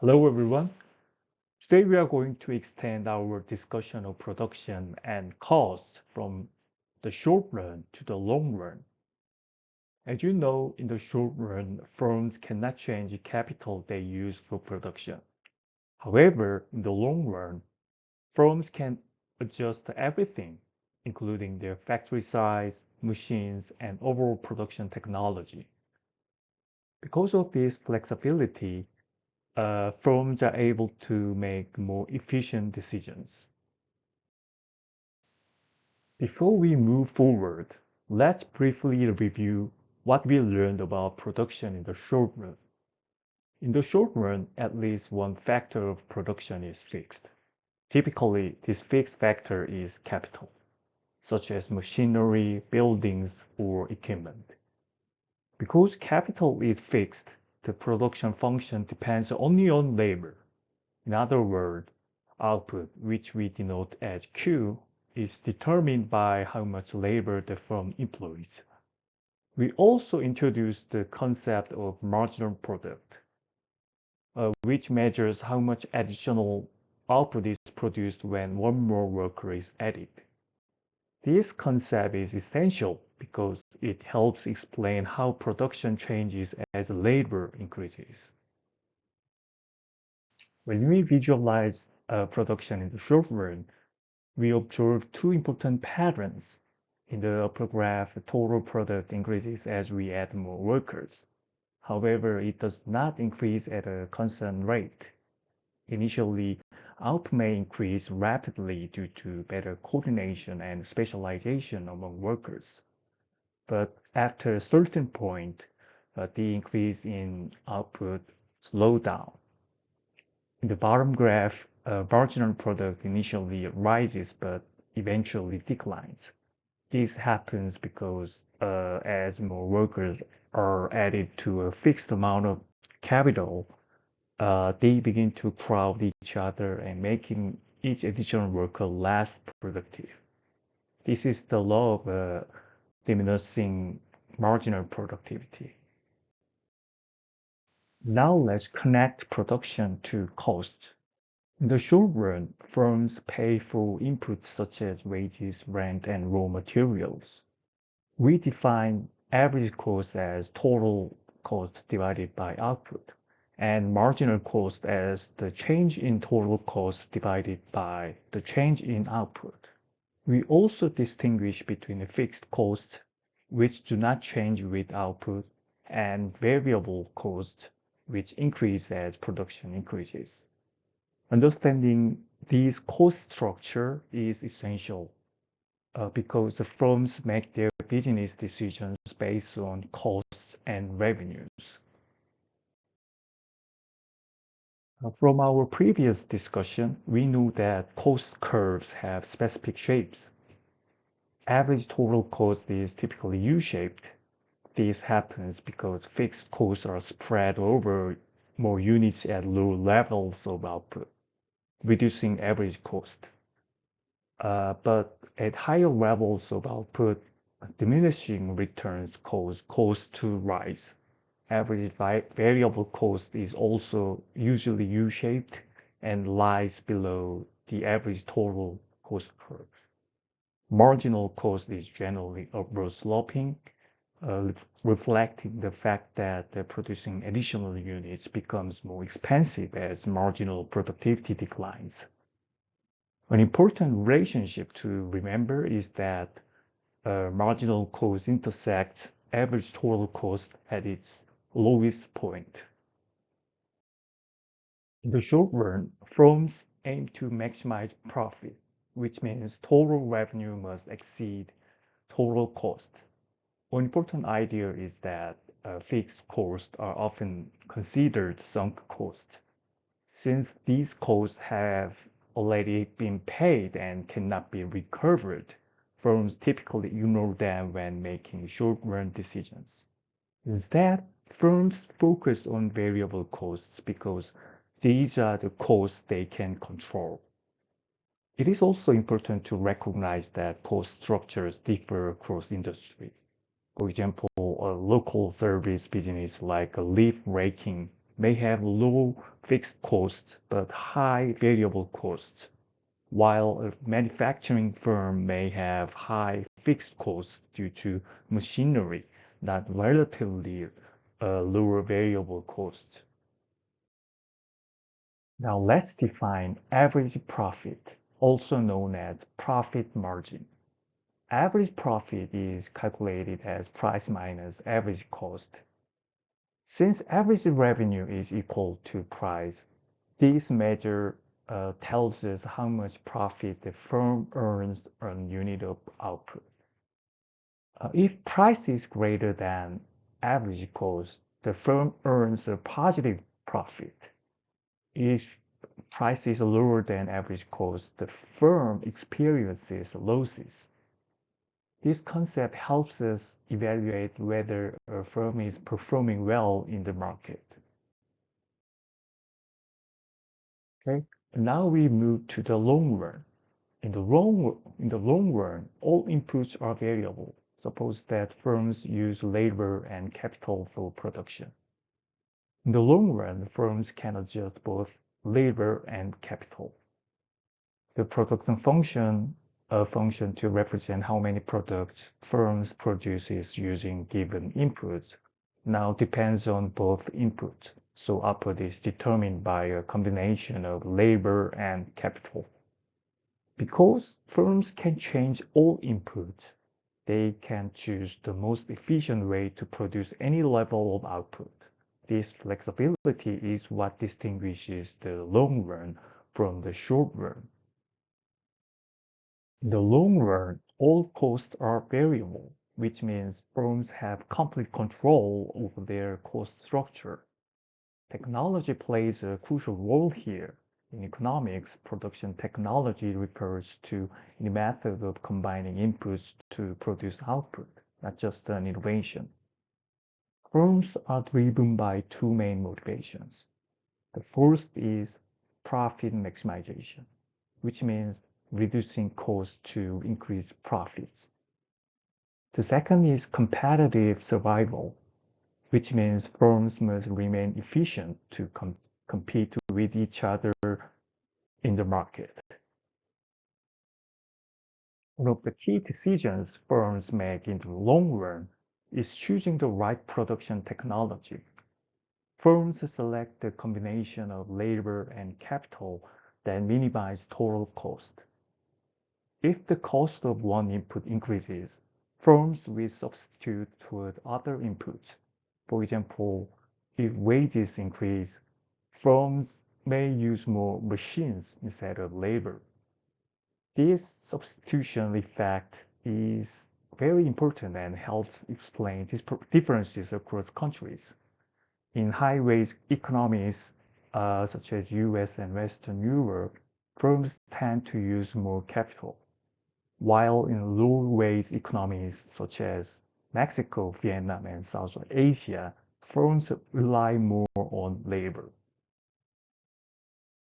Hello, everyone. Today we are going to extend our discussion of production and cost from the short run to the long run. As you know, in the short run, firms cannot change the capital they use for production. However, in the long run, firms can adjust everything, including their factory size, machines, and overall production technology. Because of this flexibility, firms are able to make more efficient decisions. Before we move forward, let's briefly review what we learned about production in the short run. In the short run, at least one factor of production is fixed. Typically, this fixed factor is capital, such as machinery, buildings, or equipment. Because capital is fixed, the production function depends only on labor. In other words, output, which we denote as Q, is determined by how much labor the firm employs. We also introduced the concept of marginal product, which measures how much additional output is produced when one more worker is added. This concept is essential because it helps explain how production changes as labor increases. When we visualize production in the short run, we observe two important patterns. In the upper graph, total product increases as we add more workers. However, it does not increase at a constant rate. Initially, output may increase rapidly due to better coordination and specialization among workers. But after a certain point, the increase in output slows down. In the bottom graph, marginal product initially rises but eventually declines. This happens because as more workers are added to a fixed amount of capital, they begin to crowd each other and making each additional worker less productive. This is the law of diminishing marginal productivity. Now let's connect production to cost. In the short run, firms pay for inputs such as wages, rent, and raw materials. We define average cost as total cost divided by output, and marginal cost as the change in total cost divided by the change in output. We also distinguish between fixed costs, which do not change with output, and variable costs, which increase as production increases. Understanding this cost structure is essential because the firms make their business decisions based on costs and revenues. From our previous discussion, we knew that cost curves have specific shapes. Average total cost is typically U-shaped. This happens because fixed costs are spread over more units at low levels of output, reducing average cost. But at higher levels of output, diminishing returns cause cost to rise. Average variable cost is also usually U-shaped and lies below the average total cost curve. Marginal cost is generally upward sloping, reflecting the fact that producing additional units becomes more expensive as marginal productivity declines. An important relationship to remember is that marginal cost intersects average total cost at its lowest point. In the short run, firms aim to maximize profit, which means total revenue must exceed total cost. One important idea is that fixed costs are often considered sunk costs. Since these costs have already been paid and cannot be recovered, firms typically ignore them when making short-run decisions. Instead, firms focus on variable costs because these are the costs they can control. It is also important to recognize that cost structures differ across industries. For example, a local service business like a leaf raking may have low fixed costs but high variable costs, while a manufacturing firm may have high fixed costs due to machinery, not relatively lower variable cost. Now let's define average profit, also known as profit margin. Average profit is calculated as price minus average cost. Since average revenue is equal to price, this measure tells us how much profit the firm earns on unit of output. If price is greater than average cost, the firm earns a positive profit. If price is lower than average cost, the firm experiences losses. This concept helps us evaluate whether a firm is performing well in the market. Okay, now we move to the long run. In the long run, all inputs are variable. Suppose that firms use labor and capital for production. In the long run, firms can adjust both labor and capital. The production function, a function to represent how many products firms produces using given inputs, now depends on both inputs. So output is determined by a combination of labor and capital. Because firms can change all inputs, they can choose the most efficient way to produce any level of output. This flexibility is what distinguishes the long run from the short run. In the long run, all costs are variable, which means firms have complete control over their cost structure. Technology plays a crucial role here. In economics, production technology refers to the method of combining inputs to produce output, not just an innovation. Firms are driven by two main motivations. The first is profit maximization, which means reducing costs to increase profits. The second is competitive survival, which means firms must remain efficient to compete with each other in the market. One of the key decisions firms make in the long run is choosing the right production technology. Firms select the combination of labor and capital that minimize total cost. If the cost of one input increases, firms will substitute toward other inputs. For example, if wages increase, firms may use more machines instead of labor. This substitution effect is very important and helps explain these differences across countries. In high-wage economies, such as US and Western Europe, firms tend to use more capital, while in low-wage economies such as Mexico, Vietnam, and South Asia, firms rely more on labor.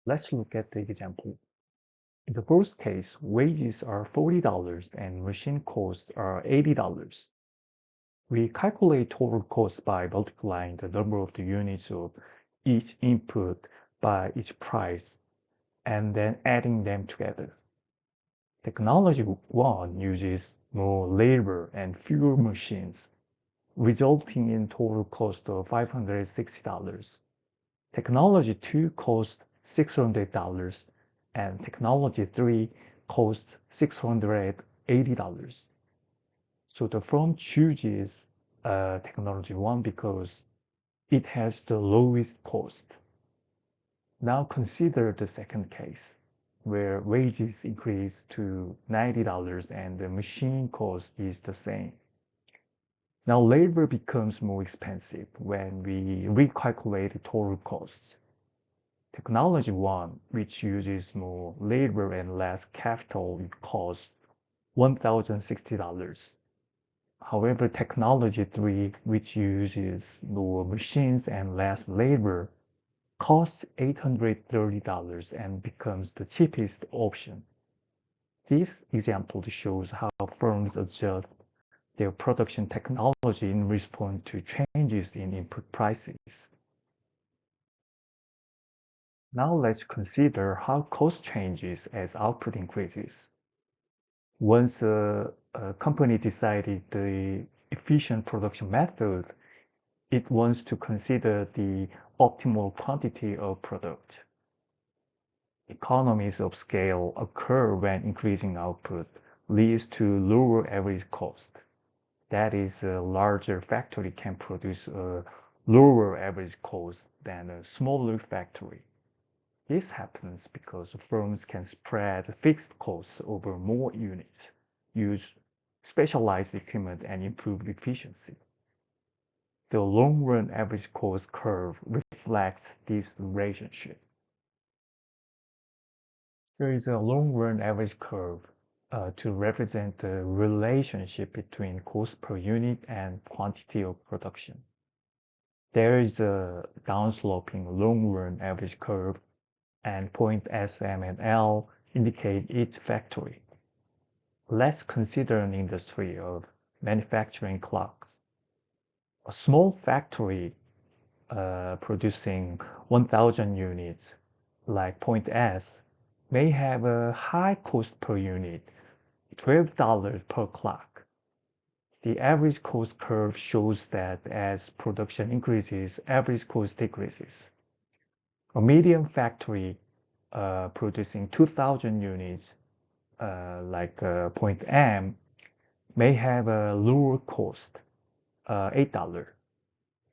Let's look at the example. In the first case, wages are $40 and machine costs are $80. We calculate total cost by multiplying the number of the units of each input by each price and then adding them together. Technology 1 uses more labor and fewer machines, resulting in total cost of $560. Technology 2 costs $600 and technology 3 costs $680. So the firm chooses technology 1 because it has the lowest cost. Now consider the second case, where wages increase to $90 and the machine cost is the same. Now labor becomes more expensive when we recalculate the total costs. Technology 1, which uses more labor and less capital, costs $1,060. However, technology 3, which uses more machines and less labor, costs $830 and becomes the cheapest option. This example shows how firms adjust their production technology in response to changes in input prices. Now let's consider how cost changes as output increases. Once a company decided the efficient production method, it wants to consider the optimal quantity of product. Economies of scale occur when increasing output leads to lower average cost. That is, a larger factory can produce a lower average cost than a smaller factory. This happens because firms can spread fixed costs over more units, use specialized equipment, and improve efficiency. The long-run average cost curve reflects this relationship. There is a long-run average curve to represent the relationship between cost per unit and quantity of production. There is a downsloping long-run average curve, and point S, M, and L indicate each factory. Let's consider an industry of manufacturing clocks. A small factory producing 1,000 units, like point S, may have a high cost per unit, $12 per clock. The average cost curve shows that as production increases, average cost decreases. A medium factory producing 2,000 units, like point M, may have a lower cost, $8,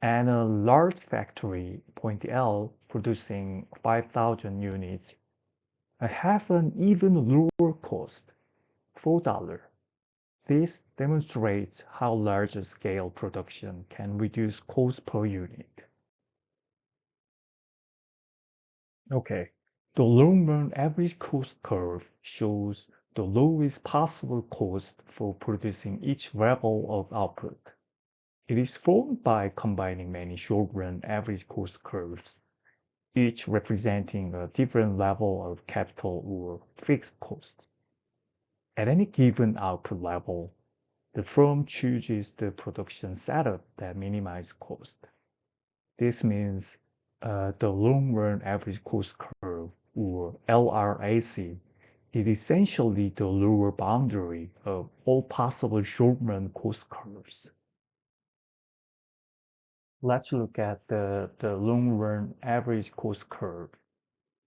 and a large factory, point L, producing 5,000 units, have an even lower cost, $4. This demonstrates how large-scale production can reduce cost per unit. Okay, the long-run average cost curve shows the lowest possible cost for producing each level of output. It is formed by combining many short-run average cost curves, each representing a different level of capital or fixed cost. At any given output level, the firm chooses the production setup that minimizes cost. This means the long-run average cost curve, or LRAC, is essentially the lower boundary of all possible short-run cost curves. Let's look at the long-run average cost curve.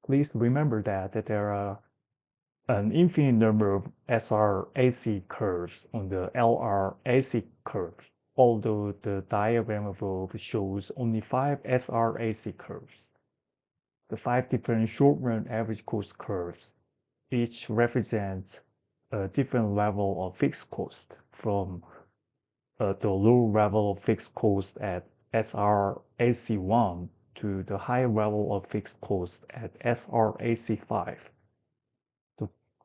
Please remember that there are an infinite number of SRAC curves on the LRAC curve, although the diagram above shows only 5 SRAC curves. The 5 different short-run average cost curves each represents a different level of fixed cost, from the low level of fixed cost at SRAC1 to the high level of fixed cost at SRAC5.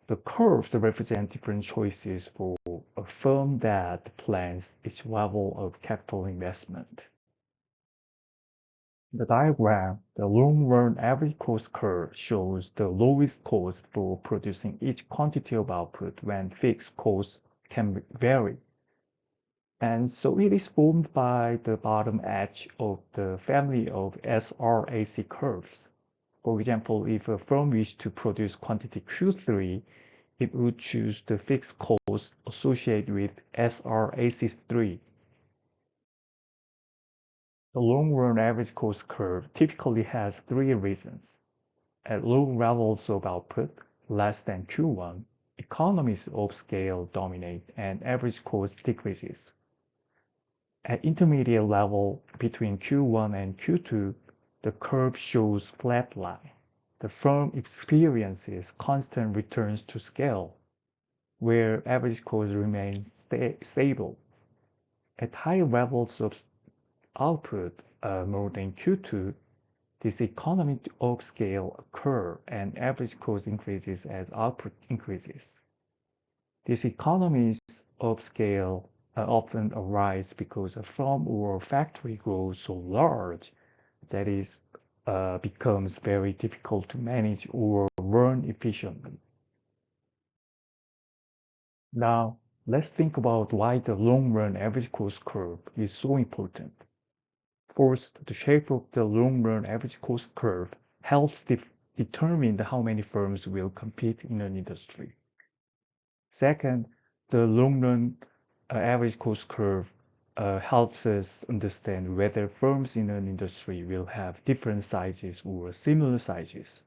The curves represent different choices for a firm that plans each level of capital investment. The diagram, the long-run average cost curve, shows the lowest cost for producing each quantity of output when fixed costs can vary. And so it is formed by the bottom edge of the family of SRAC curves. For example, if a firm wished to produce quantity Q3, it would choose the fixed cost associated with SRAC3. The long-run average cost curve typically has 3 reasons. At low levels of output, less than Q1, economies of scale dominate and average cost decreases. At intermediate level between Q1 and Q2, the curve shows flat line. The firm experiences constant returns to scale, where average cost remains stable. At high levels of output, more than Q2, this economy of scale occur and average cost increases as output increases. These economies of scale often arise because a firm or factory grows so large that it becomes very difficult to manage or run efficiently. Now, let's think about why the long-run average cost curve is so important. First, the shape of the long-run average cost curve helps determine how many firms will compete in an industry. Second, the long-run average cost curve helps us understand whether firms in an industry will have different sizes or similar sizes.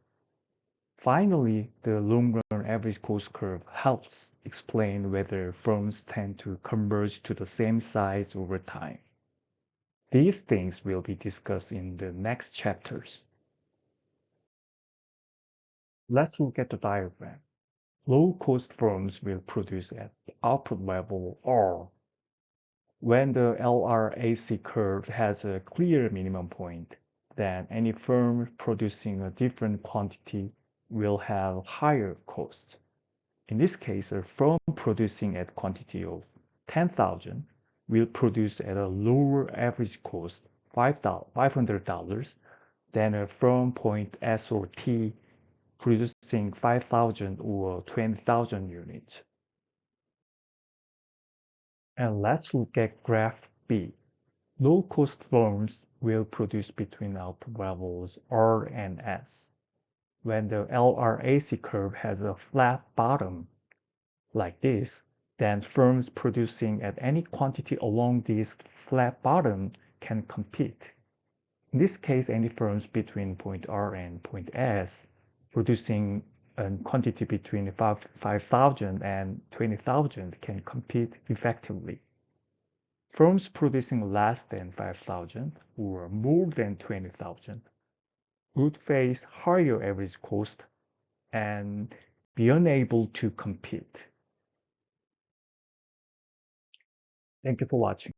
Finally, the long-run average cost curve helps explain whether firms tend to converge to the same size over time. These things will be discussed in the next chapters. Let's look at the diagram. Low-cost firms will produce at the output level R. When the LRAC curve has a clear minimum point, then any firm producing a different quantity will have higher costs. In this case, a firm producing at quantity of 10,000 will produce at a lower average cost, $500, than a firm point S or T producing 5,000 or 20,000 units. And let's look at graph B. Low-cost firms will produce between output levels R and S. When the LRAC curve has a flat bottom, like this, then firms producing at any quantity along this flat bottom can compete. In this case, any firms between point R and point S producing a quantity between 5,000 and 20,000 can compete effectively. Firms producing less than 5,000 or more than 20,000 would face higher average cost and be unable to compete. Thank you for watching.